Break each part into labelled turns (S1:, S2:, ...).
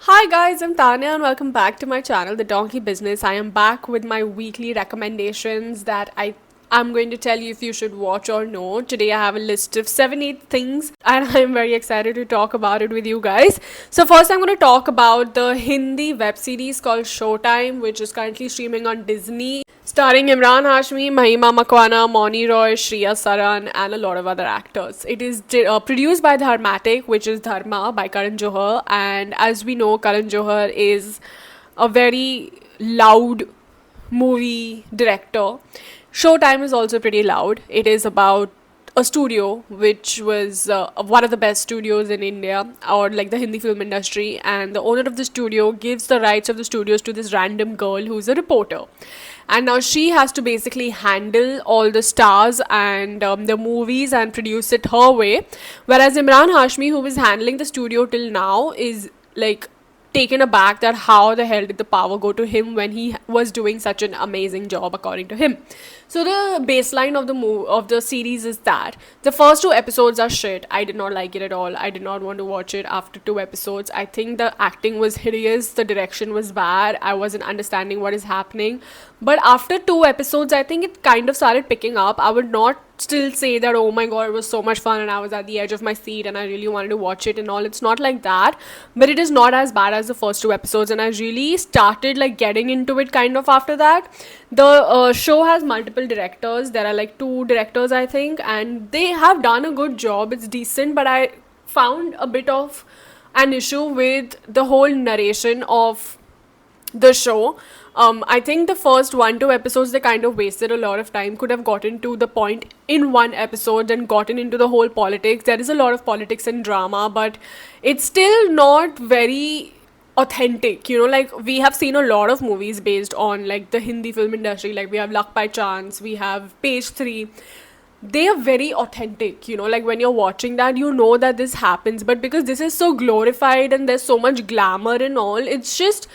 S1: Hi guys, I'm Tanya and welcome back to my channel, The Donkey Business. I am back with my weekly recommendations that I'm going to tell you if you should watch or no. Today I have a list of 7-8 things and I'm very excited to talk about it with you guys. So first I'm going to talk about the Hindi web series called Showtime, which is currently streaming on Disney, starring Imran Hashmi, Mahima Makwana, Moni Roy, Shriya Saran, and a lot of other actors. It is produced by Dharmatic, which is Dharma by Karan Johar, and as we know, Karan Johar is a very loud movie director. Showtime is also pretty loud. It is about a studio which was one of the best studios in India or like the Hindi film industry, and the owner of the studio gives the rights of the studios to this random girl who's a reporter. And now she has to basically handle all the stars and the movies and produce it her way. Whereas Imran Hashmi, who is handling the studio till now, is like taken aback that how the hell did the power go to him when he was doing such an amazing job according to him. So the baseline of the series is that the first two episodes are shit. I did not like it at all. I did not want to watch it after two episodes. I think the acting was hideous, the direction was bad. I wasn't understanding what is happening. But after two episodes, I think it kind of started picking up. I would not still say that oh my god, it was so much fun and I was at the edge of my seat and I really wanted to watch it and all. It's not like that, but it is not as bad as the first two episodes, and I really started like getting into it kind of after that. The show has multiple directors. There are like two directors, I think, and they have done a good job. It's decent, but I found a bit of an issue with the whole narration of the show. I think the first one, two episodes, they kind of wasted a lot of time. Could have gotten to the point in one episode and gotten into the whole politics. There is a lot of politics and drama, but it's still not very authentic. Like we have seen a lot of movies based on like the Hindi film industry. Like we have Luck by Chance, we have Page 3. They are very authentic, like when you're watching that, you know that this happens, but because this is so glorified and there's so much glamour and all, it just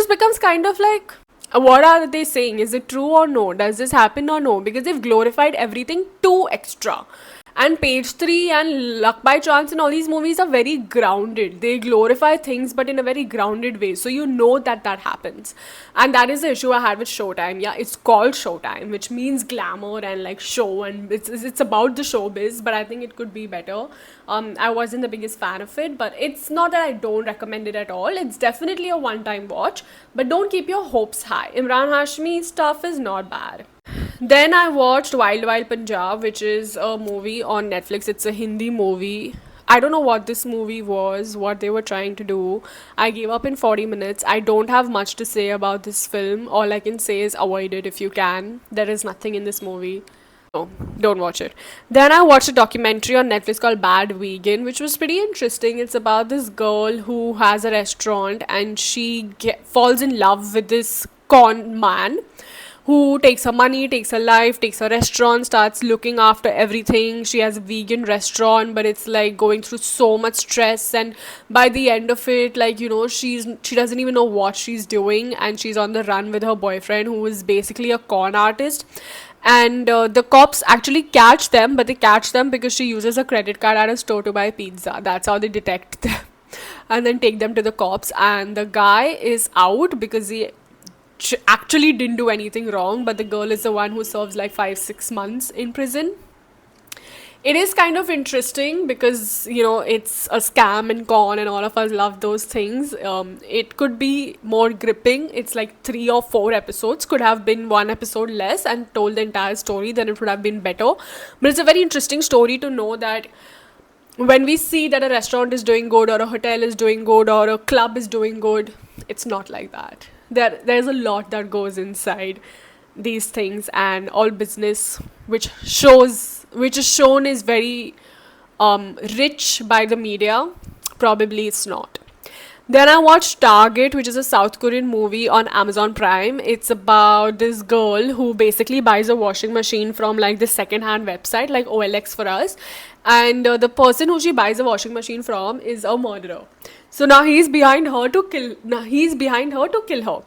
S1: becomes kind of like, what are they saying? Is it true or no? Does this happen or no? Because they've glorified everything too extra. And Page 3 and Luck by Chance and all these movies are very grounded. They glorify things but in a very grounded way. So you know that that happens. And that is the issue I had with Showtime. Yeah, it's called Showtime, which means glamour and like show, and it's about the showbiz, but I think it could be better. I wasn't the biggest fan of it, but it's not that I don't recommend it at all. It's definitely a one-time watch, but don't keep your hopes high. Imran Hashmi stuff is not bad. Then I watched Wild Wild Punjab, which is a movie on Netflix. It's a Hindi movie. I don't know what this movie was, what they were trying to do. I gave up in 40 minutes. I don't have much to say about this film. All I can say is avoid it if you can. There is nothing in this movie. No, don't watch it. Then I watched a documentary on Netflix called Bad Vegan, which was pretty interesting. It's about this girl who has a restaurant and falls in love with this con man who takes her money, takes her life, takes her restaurant, starts looking after everything. She has a vegan restaurant, but it's like going through so much stress, and by the end of it, like she doesn't even know what she's doing, and she's on the run with her boyfriend, who is basically a con artist. And the cops actually catch them, but they catch them because she uses a credit card at a store to buy pizza. That's how they detect them. And then take them to the cops, and the guy is out because he actually didn't do anything wrong, but the girl is the one who serves like 5-6 months in prison. It is kind of interesting because it's a scam and con, and all of us love those things. It could be more gripping. It's like 3 or 4 episodes. Could have been one episode less and told the entire story, then it would have been better. But it's a very interesting story to know that when we see that a restaurant is doing good, or a hotel is doing good, or a club is doing good, it's not like that. There's a lot that goes inside these things, and all business which is shown is very rich by the media. Probably it's not. Then I watched Target, which is a South Korean movie on Amazon Prime. It's about this girl who basically buys a washing machine from like this second-hand website, like OLX for us. And the person who she buys a washing machine from is a murderer. So now he's behind her to kill. Now he's behind her to kill her.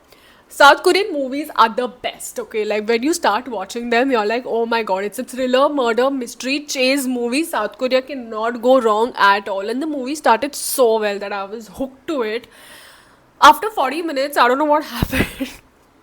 S1: South Korean movies are the best, okay? Like when you start watching them, you're like, oh my god, it's a thriller, murder, mystery, chase movie. South Korea cannot go wrong at all. And the movie started so well that I was hooked to it. After 40 minutes, I don't know what happened.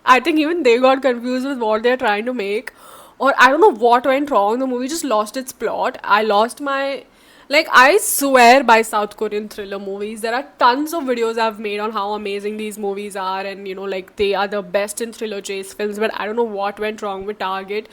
S1: I think even they got confused with what they're trying to make. Or I don't know what went wrong. The movie just lost its plot. I lost my. Like, I swear by South Korean thriller movies. There are tons of videos I've made on how amazing these movies are, and like they are the best in thriller chase films. But I don't know what went wrong with Target.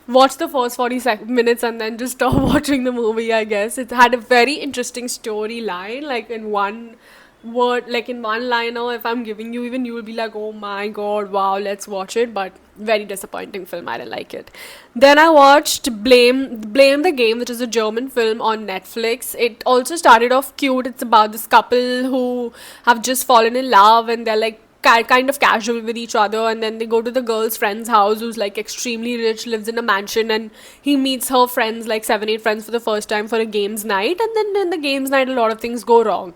S1: Watch the first 40 minutes and then just stop watching the movie, I guess. It had a very interesting storyline, like in one word, like in one liner. If I'm giving you, even you will be like, oh my god, wow, let's watch it. But very disappointing film. I didn't like it. Then I watched Blame the Game, which is a German film on Netflix. It also started off cute. It's about this couple who have just fallen in love, and they're like kind of casual with each other, and then they go to the girl's friend's house who's like extremely rich, lives in a mansion, and he meets her friends, like 7 8 friends, for the first time for a games night. And then in the games night a lot of things go wrong.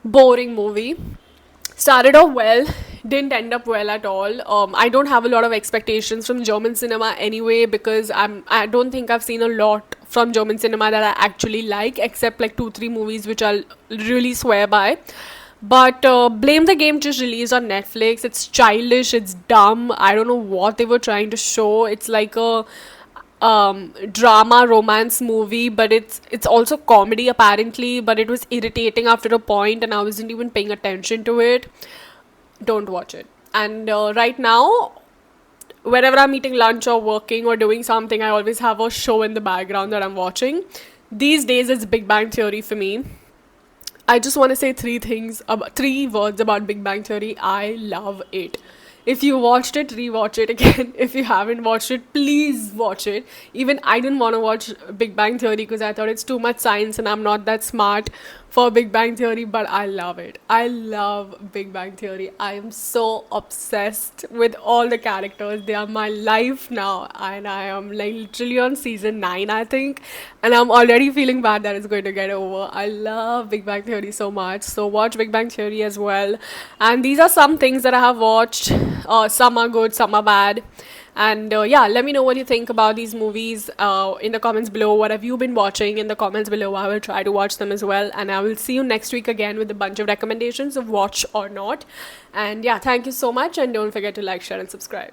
S1: Boring movie. Started off well, didn't end up well at all. I don't have a lot of expectations from German cinema anyway, because I don't think I've seen a lot from German cinema that I actually like, except like 2 3 movies which I'll really swear by. But Blame the Game just released on Netflix. It's childish, it's dumb. I don't know what they were trying to show. It's like a drama romance movie, but it's also comedy apparently. But it was irritating after a point, and I wasn't even paying attention to it. Don't watch it. And right now, whenever I'm eating lunch or working or doing something, I always have a show in the background that I'm watching. These days, it's Big Bang Theory for me. I just want to say 3 words about Big Bang Theory. I love it. If you watched it, rewatch it again. If you haven't watched it, please watch it. Even I didn't want to watch Big Bang Theory because I thought it's too much science and I'm not that smart for Big Bang Theory, but I love it. I love Big Bang Theory. I am so obsessed with all the characters. They are my life now, and I am like literally on season 9, I think, and I'm already feeling bad that it's going to get over. I love Big Bang Theory so much. So watch Big Bang Theory as well. And these are some things that I have watched. Some are good, some are bad. And yeah, let me know what you think about these movies in the comments below. What have you been watching in the comments below? I will try to watch them as well. And I will see you next week again with a bunch of recommendations of watch or not. And yeah, thank you so much. And don't forget to like, share, and subscribe.